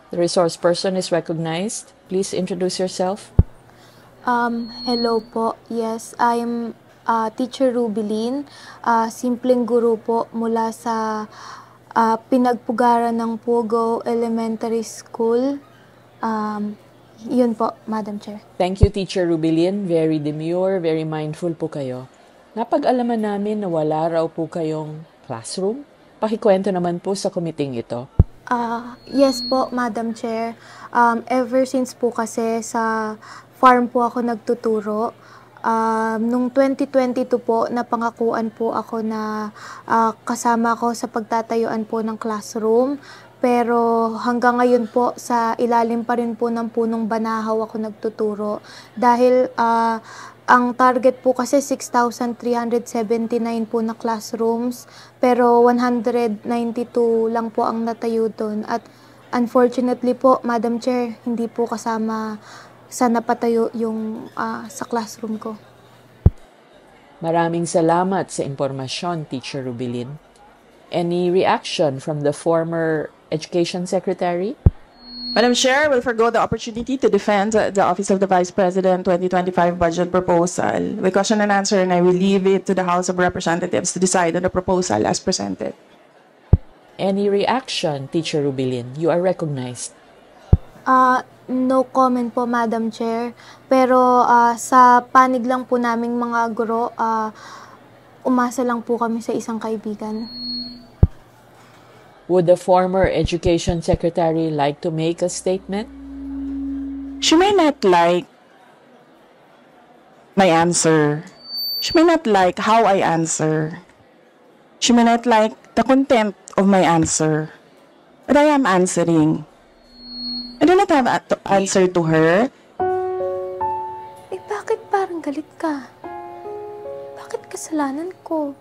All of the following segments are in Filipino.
The resource person is recognized. Please introduce yourself. Hello po. Yes, I'm Teacher Rubilin. Simpleng guro po mula sa Pinagpugaran ng Pugo Elementary School. Yun po, Madam Chair. Thank you, Teacher Rubilin. Very demure, very mindful po kayo. Napag-alaman namin na wala raw po kayong classroom. Pakikwento naman po sa committee ito. Yes po, Madam Chair. Ever since po kasi sa farm po ako nagtuturo. Nung 2022 po, napangakuan po ako na kasama ko sa pagtatayuan po ng classroom. Pero hanggang ngayon po, sa ilalim pa rin po ng punong banahaw ako nagtuturo. Dahil ang target po kasi 6,379 po na classrooms, pero 192 lang po ang natayo doon. At unfortunately po, Madam Chair, hindi po kasama sa napatayo yung sa classroom ko. Maraming salamat sa impormasyon, Teacher Rubilin. Any reaction from the former Education Secretary? Madam Chair, will forgo the opportunity to defend the Office of the Vice President 2025 budget proposal. With question and answer, and I will leave it to the House of Representatives to decide on the proposal as presented. Any reaction, Teacher Rubilin? You are recognized. No comment po, Madam Chair. Pero sa panig lang po naming mga guro, umasa lang po kami sa isang kaibigan. Would the former Education Secretary like to make a statement? She may not like my answer. She may not like how I answer. She may not like the content of my answer. But I am answering. I do not have to answer to her. Bakit parang galit ka? Bakit kasalanan ko?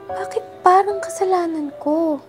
Bakit parang kasalanan ko?